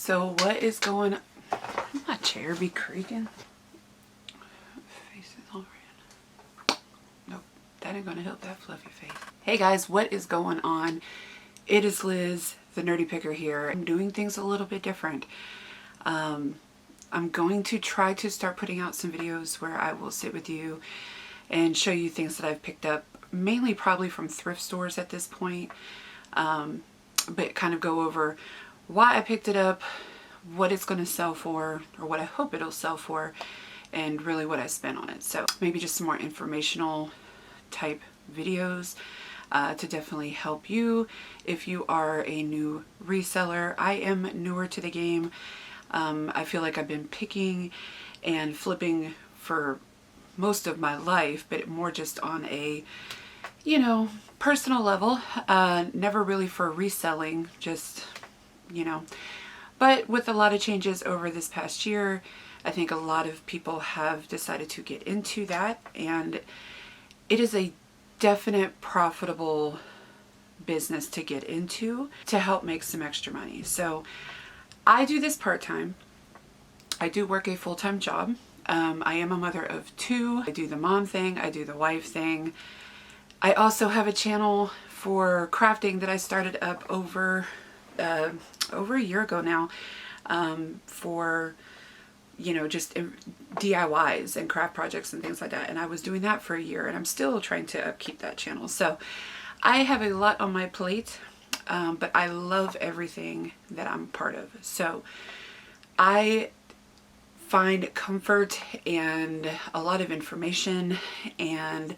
So what is going on? My chair be creaking. Face is all red. Nope, that ain't gonna help that fluffy face. Hey guys, what is going on? It is Liz, the Nerdy Picker here. I'm doing things a little bit different. I'm going to try to start putting out some videos where I will sit with you and show you things that I've picked up, mainly probably from thrift stores at this point, but kind of go over why I picked it up, what it's going to sell for, or what I hope it'll sell for, and really what I spent on it. So maybe just some more informational type videos to definitely help you if you are a new reseller. I am newer to the game. I feel like I've been picking and flipping for most of my life, but more just on a, you know, personal level, never really for reselling, just, you know. But with a lot of changes over this past year, I think a lot of people have decided to get into that, and it is a definite profitable business to get into to help make some extra money. So I do this part-time. I do work a full-time job. I am a mother of two. I do the mom thing. I do the wife thing. I also have a channel for crafting that I started up over a year ago now, for, you know, just DIYs and craft projects and things like that. And I was doing that for a year, and I'm still trying to upkeep that channel. So I have a lot on my plate, but I love everything that I'm part of. So I find comfort and a lot of information and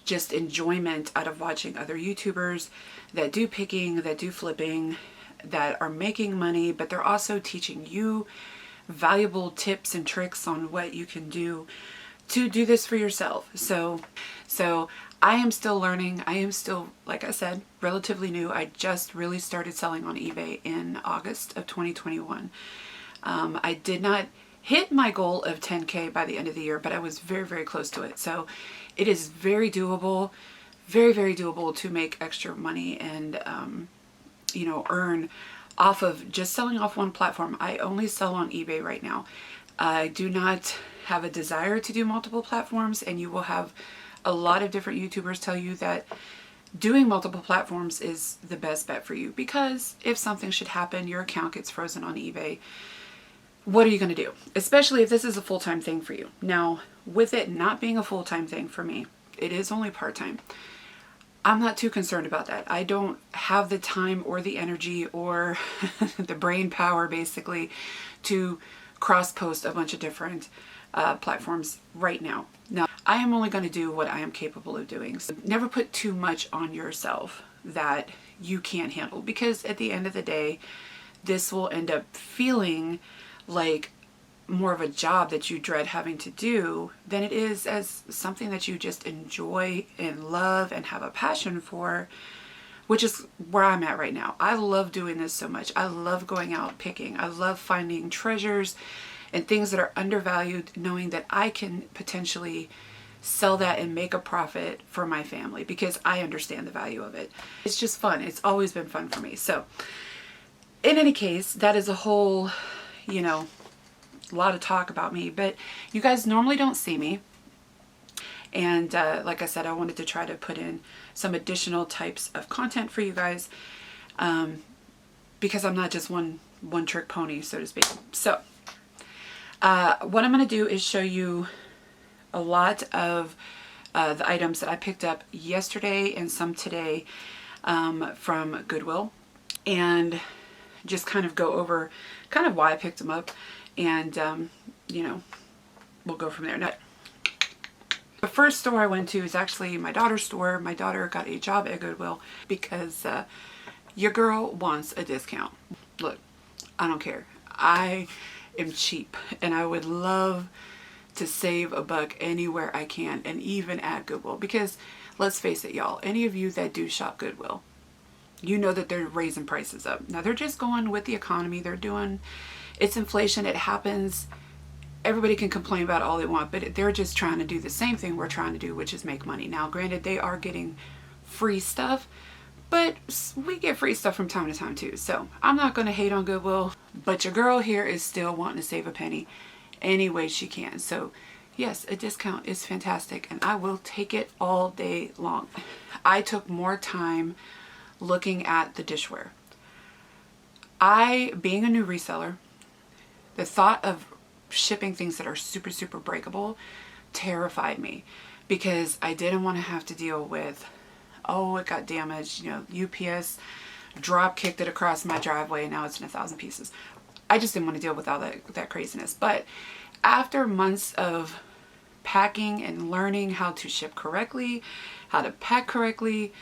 just enjoyment out of watching other YouTubers that do picking, that do flipping, that are making money, but they're also teaching you valuable tips and tricks on what you can do to do this for yourself. So I am still learning. I am still, like I said, relatively new. I just really started selling on eBay in August of 2021. I did not hit my goal of 10K by the end of the year, but I was very, very close to it. So it is very doable, very, very doable to make extra money and, you know, earn off of just selling off one platform. I only sell on eBay right now. I do not have a desire to do multiple platforms, and you will have a lot of different YouTubers tell you that doing multiple platforms is the best bet for you, because if something should happen, your account gets frozen on eBay, what are you going to do? Especially if this is a full-time thing for you. Now, with it not being a full-time thing for me, it is only part-time. I'm not too concerned about that. I don't have the time or the energy or the brain power, basically, to cross-post a bunch of different platforms right now. Now, I am only going to do what I am capable of doing. So never put too much on yourself that you can't handle, because at the end of the day, this will end up feeling like more of a job that you dread having to do than it is as something that you just enjoy and love and have a passion for, which is where I'm at right now. I love doing this so much. I love going out picking. I love finding treasures and things that are undervalued, knowing that I can potentially sell that and make a profit for my family, because I understand the value of it. It's just fun. It's always been fun for me. So in any case, that is a whole, you know, a lot of talk about me, but you guys normally don't see me. And like I said, I wanted to try to put in some additional types of content for you guys, because I'm not just one trick pony, so to speak. So what I'm going to do is show you a lot of the items that I picked up yesterday and some today from GoodWill, and just kind of go over kind of why I picked them up, and you know, we'll go from there. Now, the first store I went to is actually my daughter's store. My daughter got a job at GoodWill because your girl wants a discount. Look, I don't care. I am cheap, and I would love to save a buck anywhere I can, and even at GoodWill, because let's face it, y'all, any of you that do shop GoodWill, you know that they're raising prices up. Now, they're just going with the economy. They're doing, it's inflation. It happens. Everybody can complain about all they want, but they're just trying to do the same thing we're trying to do, which is make money. Now, granted, they are getting free stuff, but we get free stuff from time to time too. So I'm not going to hate on GoodWill. But your girl here is still wanting to save a penny any way she can. So yes, a discount is fantastic and I will take it all day long. I took more time looking at the dishware. Being a new reseller, the thought of shipping things that are super breakable terrified me, because I didn't want to have to deal with, oh, it got damaged, you know, UPS drop kicked it across my driveway and now it's in 1,000 pieces. I just didn't want to deal with all that craziness. But after months of packing and learning how to ship correctly, how to pack correctly,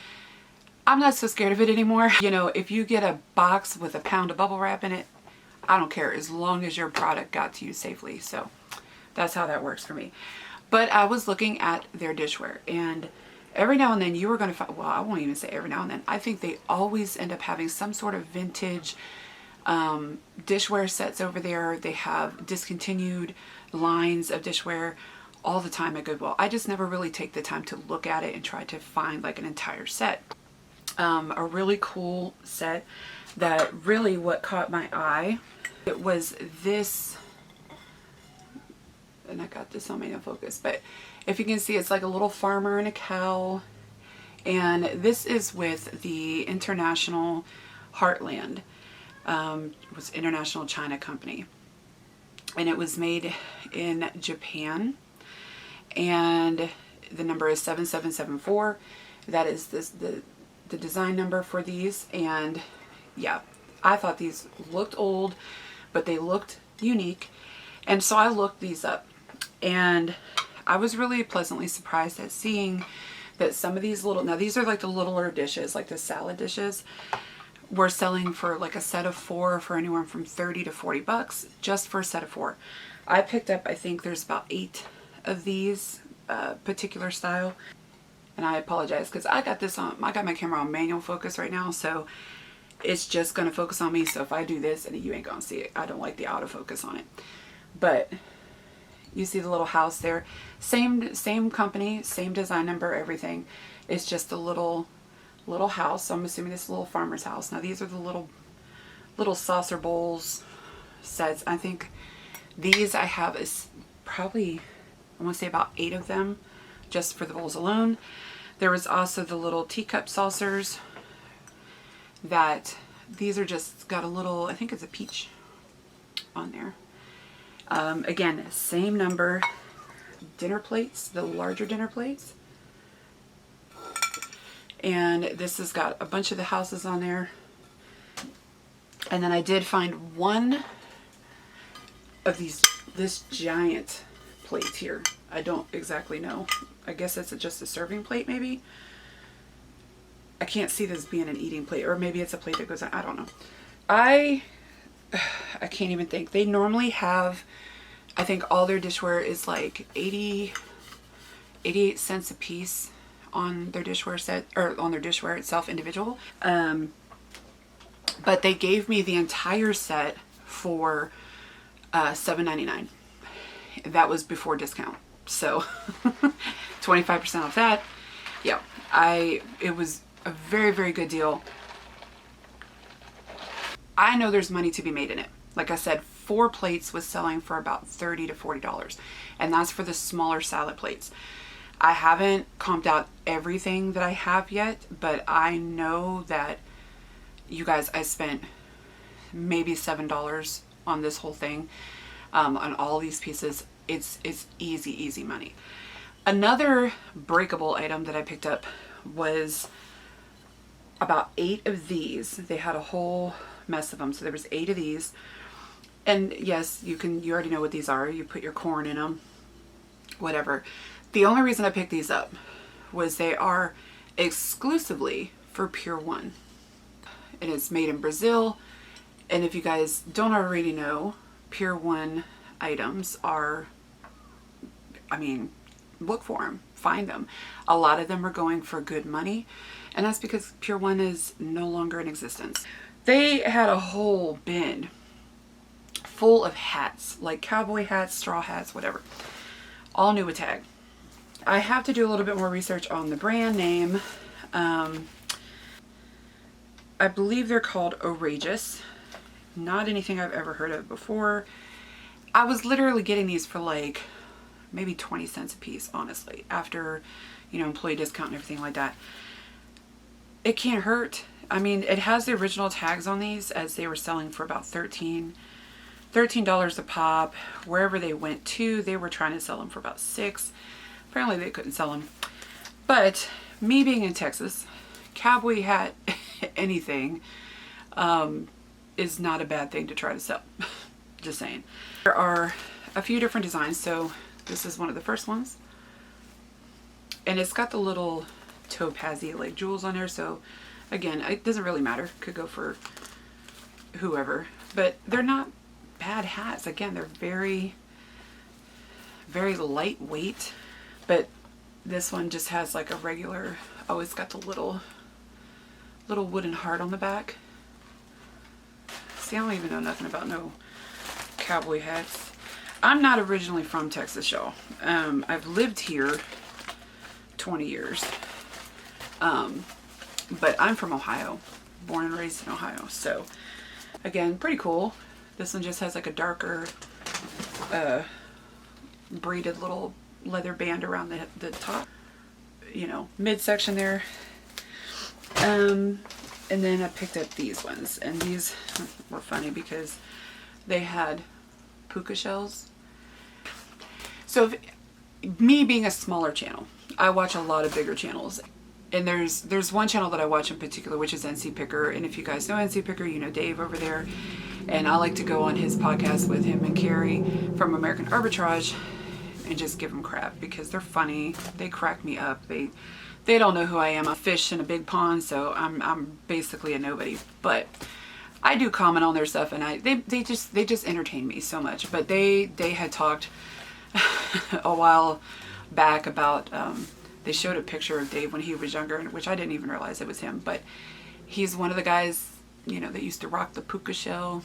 I'm not so scared of it anymore. You know, if you get a box with a pound of bubble wrap in it, I don't care, as long as your product got to you safely. So that's how that works for me. But I was looking at their dishware, and every now and then you are going to find, well, I won't even say every now and then, I think they always end up having some sort of vintage dishware sets over there. They have discontinued lines of dishware all the time at GoodWill. I just never really take the time to look at it and try to find like an entire set. A really cool set that really what caught my eye, it was this, and I got this on my no focus, but if you can see, it's like a little farmer and a cow, and this is with the International Heartland. It was International China Company, and it was made in Japan, and the number is 7774. That is the design number for these. And yeah, I thought these looked old, but they looked unique, and so I looked these up, and I was really pleasantly surprised at seeing that some of these little, now these are like the littler dishes, like the salad dishes, were selling for like a set of 4 for anywhere from 30 to 40 bucks just for a set of 4. I picked up, I think there's about 8 of these particular style. And I apologize because I got my camera on manual focus right now, so it's just going to focus on me. So if I do this, and you ain't going to see it. I don't like the autofocus on it. But you see the little house there. Same company, same design number, everything. It's just a little house. So I'm assuming this is a little farmer's house. Now these are the little saucer bowls sets. I think these I have is probably, I want to say about 8 of them just for the bowls alone. There was also the little teacup saucers that these are just got a little, I think it's a peach on there. Again, same number. Dinner plates, the larger dinner plates. And this has got a bunch of the houses on there. And then I did find one of this giant plate here. I don't exactly know. I guess it's just a serving plate maybe. I can't see this being an eating plate, or maybe it's a plate that goes on. I don't know. I can't even think. They normally have, I think all their dishware is like 88 cents a piece on their dishware set, or on their dishware itself individual. But they gave me the entire set for $7.99. That was before discount. So 25% off that. Yeah, it was a very good deal. I know there's money to be made in it. Like I said, 4 plates was selling for about $30 to $40, and that's for the smaller salad plates. I haven't comped out everything that I have yet, but I know that, you guys, I spent maybe $7 on this whole thing, on all these pieces. It's easy money. Another breakable item that I picked up was about 8 of these. They had a whole mess of them, so there was 8 of these. And yes, you already know what these are. You put your corn in them, whatever. The only reason I picked these up was they are exclusively for Pure One, and it's made in Brazil. And if you guys don't already know, Pure One items are, I mean, look for them, find them. A lot of them are going for good money, and that's because Pure One is no longer in existence. They had a whole bin full of hats, like cowboy hats, straw hats, whatever, all new with tag. I have to do a little bit more research on the brand name. I believe they're called Outrageous, Not anything I've ever heard of before. I was literally getting these for like maybe 20 cents a piece, honestly, after, you know, employee discount and everything like that. It can't hurt. I mean, it has the original tags on these, as they were selling for about $13 a pop. Wherever they went to, they were trying to sell them for about $6. Apparently they couldn't sell them. But me being in Texas, cowboy hat, anything, is not a bad thing to try to sell. Just saying. There are a few different designs. So this is one of the first ones. And it's got the little topazzy like jewels on there. So again, it doesn't really matter. Could go for whoever. But they're not bad hats. Again, they're very, very lightweight. But this one just has like a regular, oh, it's got the little wooden heart on the back. See, I don't even know nothing about no cowboy hats. I'm not originally from Texas, y'all. I've lived here 20 years. But I'm from Ohio, born and raised in Ohio. So again, pretty cool. This one just has like a darker, braided little leather band around the top, you know, midsection there. And then I picked up these ones, and these were funny because they had Puka Shells. So me being a smaller channel, I watch a lot of bigger channels. And there's one channel that I watch in particular, which is NC Picker. And if you guys know NC Picker, you know Dave over there. And I like to go on his podcast with him and Carrie from American Arbitrage and just give them crap because they're funny. They crack me up. They don't know who I am. I'm a fish in a big pond, so I'm basically a nobody. But I do comment on their stuff, and they just entertain me so much. But they had talked a while back about they showed a picture of Dave when he was younger, which I didn't even realize it was him. But he's one of the guys, you know, that used to rock the puka shell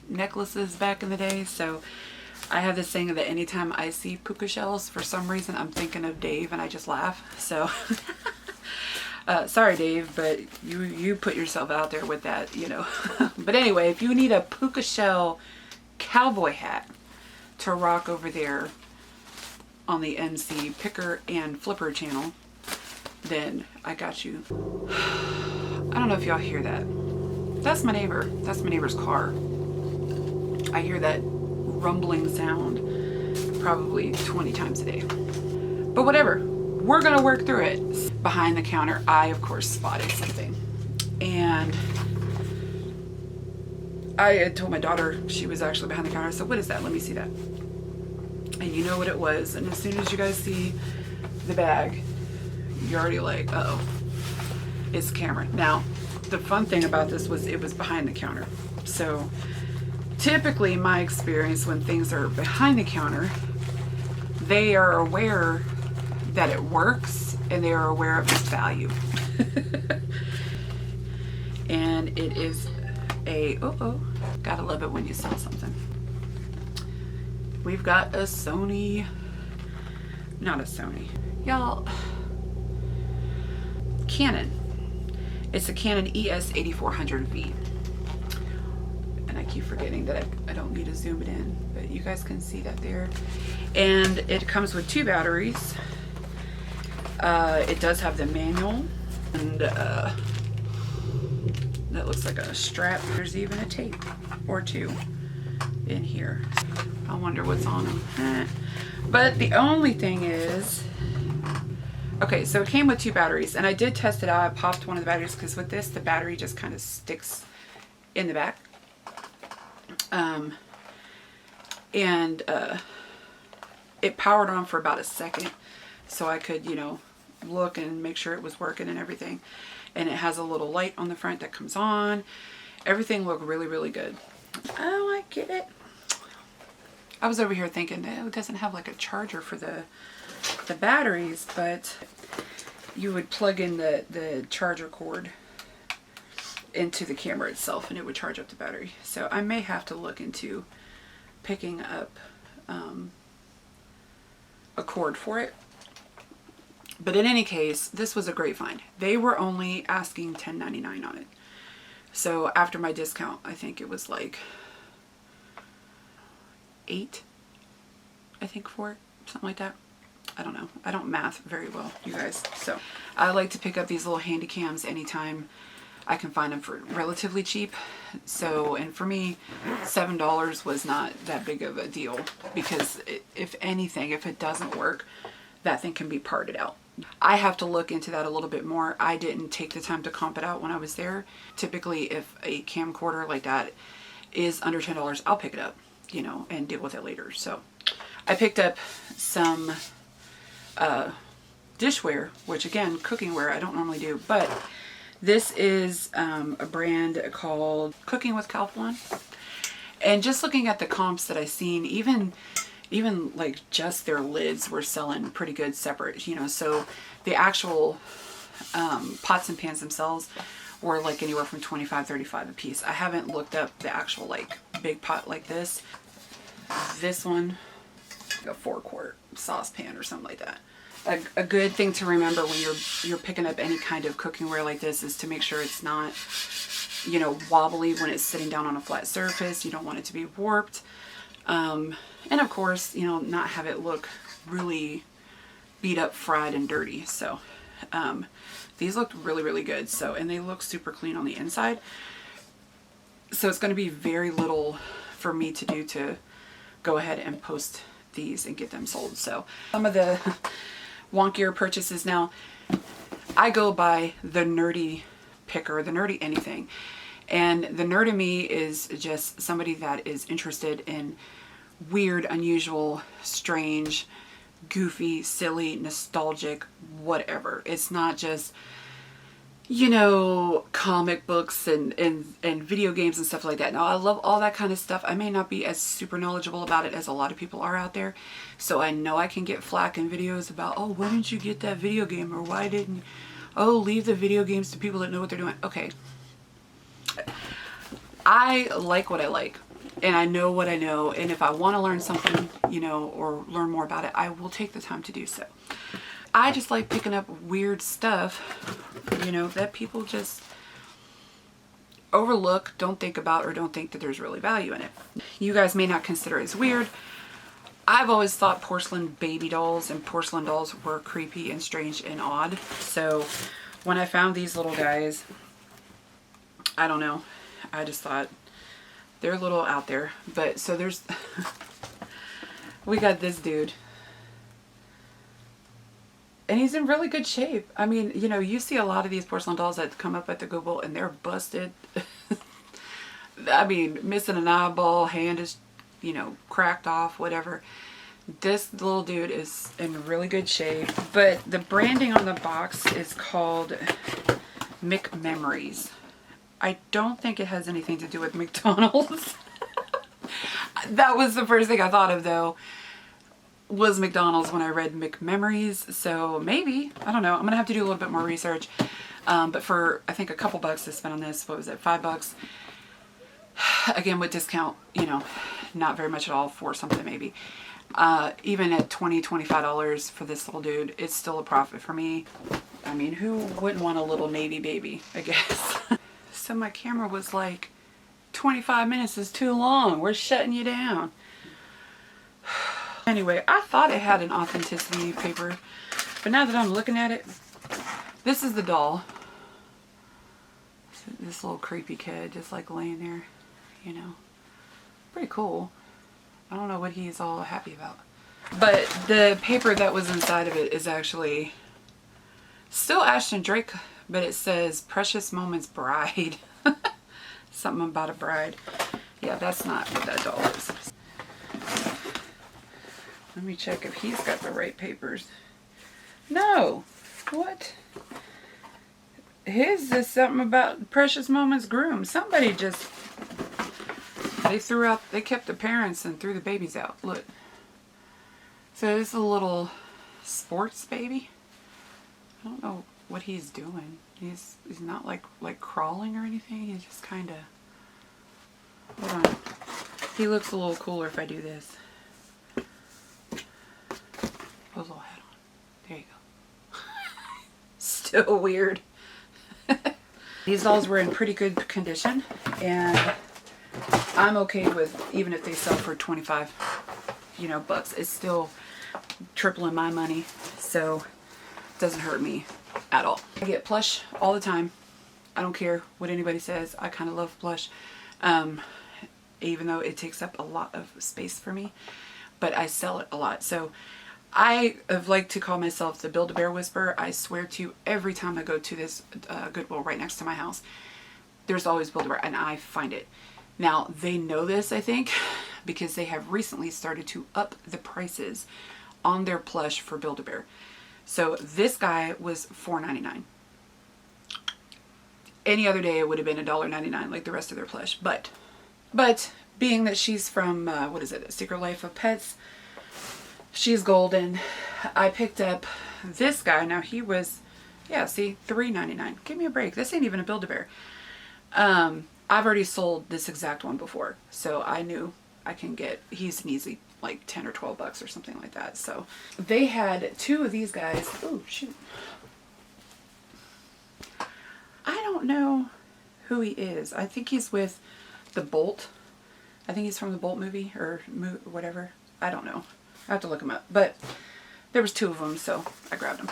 necklaces back in the day. So I have this saying that anytime I see puka shells, for some reason, I'm thinking of Dave, and I just laugh. So sorry, Dave, but you put yourself out there with that, you know. But anyway, if you need a puka shell cowboy hat to rock over there on the NC Picker and Flipper channel, then I got you. I don't know if y'all hear that. That's my neighbor. That's my neighbor's car. I hear that rumbling sound probably 20 times a day. But whatever. We're going to work through it. Behind the counter, I, of course, spotted something. And I had told my daughter, she was actually behind the counter. I said, what is that? Let me see that. And you know what it was. And as soon as you guys see the bag, you're already like, uh-oh, it's Cameron. Now, the fun thing about this was it was behind the counter. So typically my experience when things are behind the counter, they are aware that it works and they are aware of its value. And it is a, gotta love it when you sell something. We've got a Sony, not a Sony, y'all, Canon. It's a Canon ES8400V. And I keep forgetting that I don't need to zoom it in, but you guys can see that there. And it comes with 2 batteries. It does have the manual, and that looks like a strap. There's even a tape or 2 in here. I wonder what's on them. But the only thing is, okay, so it came with 2 batteries, and I did test it out. I popped one of the batteries because with this, the battery just kind of sticks in the back. It powered on for about a second, so I could, you know, look and make sure it was working and everything. And it has a little light on the front that comes on. Everything looked really, really good. Oh, I get it. I was over here thinking, oh, it doesn't have like a charger for the batteries, but you would plug in the charger cord into the camera itself and it would charge up the battery. So I may have to look into picking up a cord for it. But in any case, this was a great find. They were only asking $10.99 on it. So after my discount, I think it was like 8, I think, for it, something like that. I don't know. I don't math very well, you guys. So I like to pick up these little handy cams anytime I can find them for relatively cheap. So, and for me, $7 was not that big of a deal, because if anything, if it doesn't work, that thing can be parted out. I have to look into that a little bit more. I didn't take the time to comp it out when I was there. Typically, if a camcorder like that is under $10, I'll pick it up, you know, and deal with it later. So I picked up some dishware, which again, cookingware I don't normally do, but this is a brand called Cooking with Calphalon. And just looking at the comps that I've seen, even like just their lids were selling pretty good separate, you know. So the actual pots and pans themselves were like anywhere from $25-$35 a piece. I haven't looked up the actual like big pot like this. This one, like a 4-quart saucepan or something like that. A good thing to remember when you're picking up any kind of cookingware like this is to make sure it's not, you know, wobbly when it's sitting down on a flat surface. You don't want it to be warped. And of course, you know, not have it look really beat up, fried, and dirty. So these looked really, really good. So, and they look super clean on the inside. So it's going to be very little for me to do to go ahead and post these and get them sold. So some of the wonkier purchases now, I go by the nerdy picker, the nerdy anything. And the nerd in me is just somebody that is interested in weird, unusual, strange, goofy, silly, nostalgic, whatever. It's not just, you know, comic books and video games and stuff like that. Now, I love all that kind of stuff. I may not be as super knowledgeable about it as a lot of people are out there. So I know I can get flack in videos about, oh, why didn't you get that video game? Or why didn't, oh, leave the video games to people that know what they're doing. Okay. I like what I like, and I know what I know. And if I want to learn something, you know, or learn more about it, I will take the time to do so. I just like picking up weird stuff, you know, that people just overlook, don't think about, or don't think that there's really value in it. You guys may not consider it as weird. I've always thought porcelain baby dolls and porcelain dolls were creepy and strange and odd. So when I found these little guys, I don't know, I just thought they're a little out there. But so there's, we got this dude. And he's in really good shape. I mean, you know, you see a lot of these porcelain dolls that come up at the GoodWill and they're busted. I mean, missing an eyeball, hand is, you know, cracked off, whatever. This little dude is in really good shape. But the branding on the box is called McMemories. I don't think it has anything to do with McDonald's. That was the first thing I thought of, though, was McDonald's when I read McMemories. So maybe, I don't know. I'm going to have to do a little bit more research. But for, I think, a couple bucks to spend on this, what was it, $5? Again, with discount, you know, not very much at all, for something maybe. Even at $20, $25 for this little dude, it's still a profit for me. I mean, who wouldn't want a little navy baby, I guess? So my camera was like, 25 minutes is too long. We're shutting you down. Anyway, I thought it had an authenticity paper, but now that I'm looking at it, this is the doll. This little creepy kid just like laying there, you know. Pretty cool. I don't know what he's all happy about. But the paper that was inside of it is actually still Ashton Drake, but it says Precious Moments Bride. Something about a bride. Yeah, that's not what that doll is. Let me check if he's got the right papers. No. What? His is something about Precious Moments Groom. Somebody just, they kept the parents and threw the babies out. Look. So this is a little sports baby. I don't know what he's doing. He's not like crawling or anything. He's just kind of, hold on. He looks a little cooler if I do this. Put a little hat on. There you go. Still weird. These dolls were in pretty good condition, and I'm okay with, even if they sell for 25, you know, bucks, it's still tripling my money, so it doesn't hurt me at all. I get plush all the time. I don't care what anybody says. I kind of love plush, even though it takes up a lot of space for me, but I sell it a lot. So I have liked to call myself the Build-A-Bear Whisperer. I swear to you, every time I go to this Goodwill right next to my house, there's always Build-A-Bear, and I find it. Now, they know this, I think, because they have recently started to up the prices on their plush for Build-A-Bear. So this guy was $4.99. Any other day it would have been $1.99 like the rest of their plush. But being that she's from, what is it, Secret Life of Pets, she's golden. I picked up this guy. Now he was, yeah, see, $3.99. Give me a break. This ain't even a Build-A-Bear. I've already sold this exact one before, so I knew I can get, he's an easy like 10 or 12 bucks or something like that. So they had two of these guys. Oh, shoot. I don't know who he is. I think he's with the Bolt. I think he's from the Bolt movie or whatever. I don't know. I have to look him up. But there was two of them, so I grabbed them.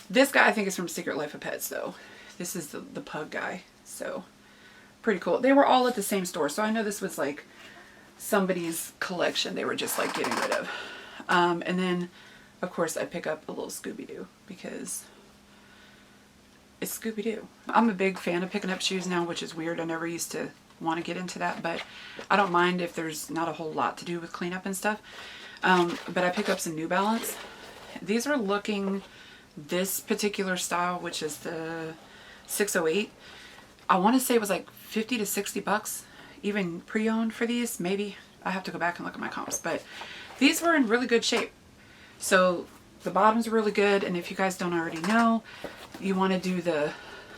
This guy I think is from Secret Life of Pets, though. This is the pug guy. So pretty cool. They were all at the same store, so I know this was like somebody's collection they were just like getting rid of. And then, of course, I pick up a little Scooby-Doo because it's Scooby-Doo. I'm a big fan of picking up shoes now, which is weird. I never used to want to get into that, but I don't mind if there's not a whole lot to do with cleanup and stuff. But I pick up some New Balance. These are looking this particular style, which is the 608. I want to say it was like 50 to 60 bucks, even pre-owned for these. Maybe I have to go back and look at my comps, but these were in really good shape. So the bottoms are really good, and if you guys don't already know, you want to do the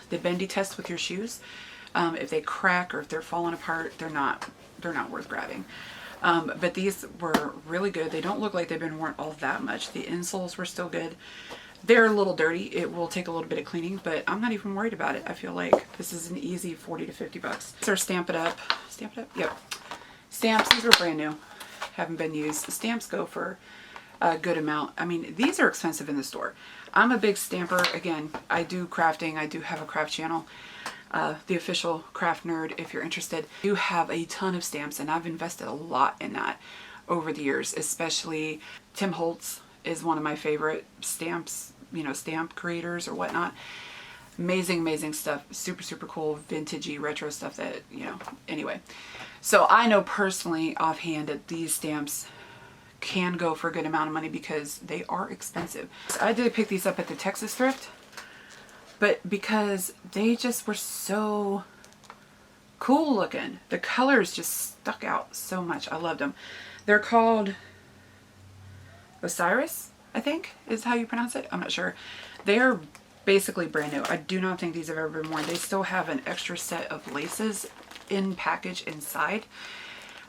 bendy test with your shoes. If they crack or if they're falling apart, they're not worth grabbing. But these were really good. They don't look like they've been worn all that much. The insoles were still good. They're a little dirty. It will take a little bit of cleaning, but I'm not even worried about it. I feel like this is an easy 40 to 50 bucks. These are Stamp It Up. Stamp It Up? Yep. Stamps. These were brand new. Haven't been used. Stamps go for a good amount. I mean, these are expensive in the store. I'm a big stamper. Again, I do crafting. I do have a craft channel. The Official Craft Nerd, if you're interested. I do have a ton of stamps, and I've invested a lot in that over the years. Especially Tim Holtz is one of my favorite stamps, you know, stamp creators or whatnot. Amazing, amazing stuff. Super, super cool, vintagey, retro stuff that, you know, anyway. So I know personally, offhand, that these stamps can go for a good amount of money because they are expensive. So I did pick these up at the Texas Thrift, but because they just were so cool looking. The colors just stuck out so much. I loved them. They're called Osiris, I think is how you pronounce it. I'm not sure. They are basically brand new. I do not think these have ever been worn. They still have an extra set of laces in package inside.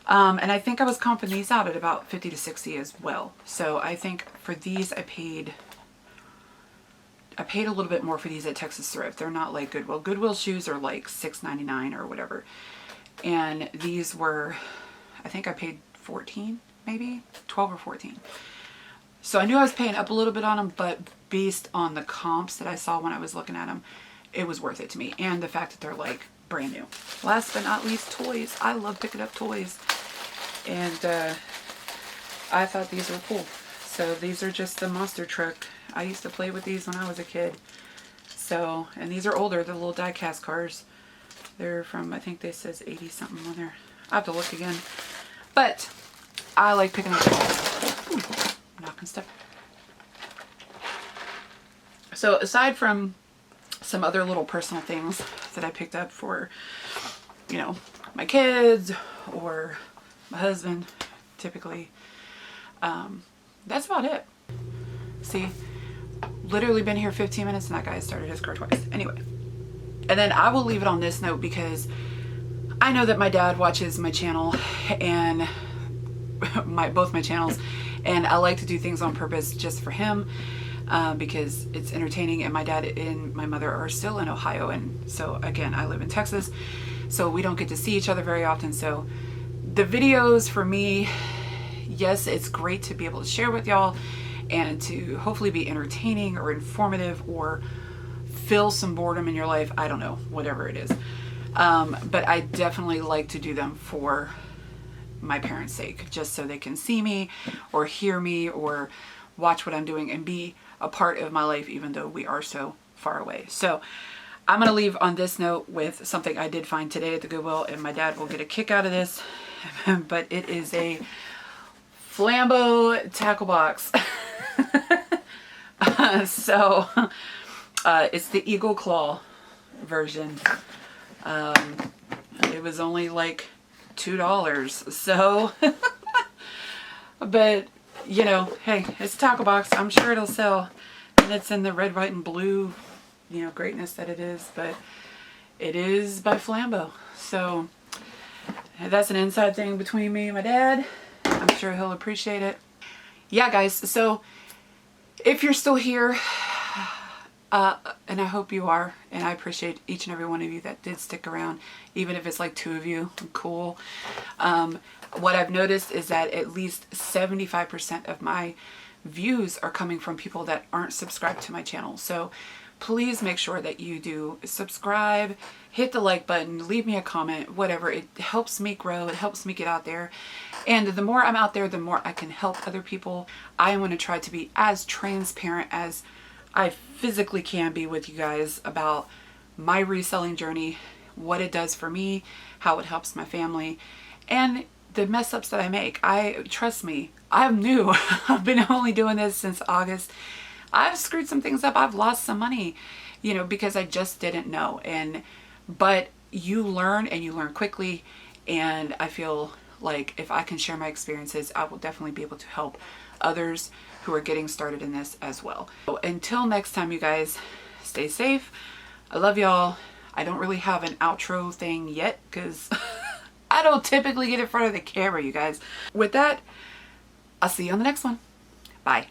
And I think I was comping these out at about 50 to 60 as well. So I think for these I paid a little bit more for these at Texas Thrift. They're not like Goodwill. Goodwill shoes are like $6.99 or whatever. And these were, I think I paid 14, maybe 12 or 14. So I knew I was paying up a little bit on them, but based on the comps that I saw when I was looking at them, it was worth it to me. And the fact that they're like brand new. Last but not least, toys. I love picking up toys. And I thought these were cool. So these are just the monster truck. I used to play with these when I was a kid. So, and these are older, the little die cast cars. They're from, I think they says 80 something on there. I have to look again. But I like picking up toys. Ooh, knocking stuff. So aside from some other little personal things that I picked up for, you know, my kids or my husband, typically, that's about it. See, literally been here 15 minutes and that guy started his car twice. Anyway, and then I will leave it on this note because I know that my dad watches my channel and both my channels, and I like to do things on purpose just for him. because it's entertaining, and my dad and my mother are still in Ohio, and so again, I live in Texas, so we don't get to see each other very often. So the videos for me, yes, it's great to be able to share with y'all and to hopefully be entertaining or informative or fill some boredom in your life. I don't know, whatever it is. But I definitely like to do them for my parents' sake, just so they can see me or hear me or watch what I'm doing and be a part of my life, even though we are so far away. So I'm going to leave on this note with something I did find today at the Goodwill, and my dad will get a kick out of this, but it is a Flambeau tackle box. So it's the Eagle Claw version. It was only like $2, so but you know, hey, it's a tackle box. I'm sure it'll sell, and it's in the red, white, and blue, you know, greatness that it is. But it is by Flambeau, so that's an inside thing between me and my dad. I'm sure he'll appreciate it. Yeah, guys, so if you're still here, and I hope you are, and I appreciate each and every one of you that did stick around, even if it's like 2 of you, cool. What I've noticed is that at least 75% of my views are coming from people that aren't subscribed to my channel. So please make sure that you do subscribe, hit the like button, leave me a comment, whatever. It helps me grow. It helps me get out there. And the more I'm out there, the more I can help other people. I want to try to be as transparent as I physically can be with you guys about my reselling journey, what it does for me, how it helps my family, and the mess ups that I make. Trust me, I'm new. I've been only doing this since August. I've screwed some things up. I've lost some money, you know, because I just didn't know. But you learn, and you learn quickly. And I feel like if I can share my experiences, I will definitely be able to help others who are getting started in this as well. So until next time, you guys, stay safe. I love y'all. I don't really have an outro thing yet because I don't typically get in front of the camera, you guys. With that, I'll see you on the next one. Bye.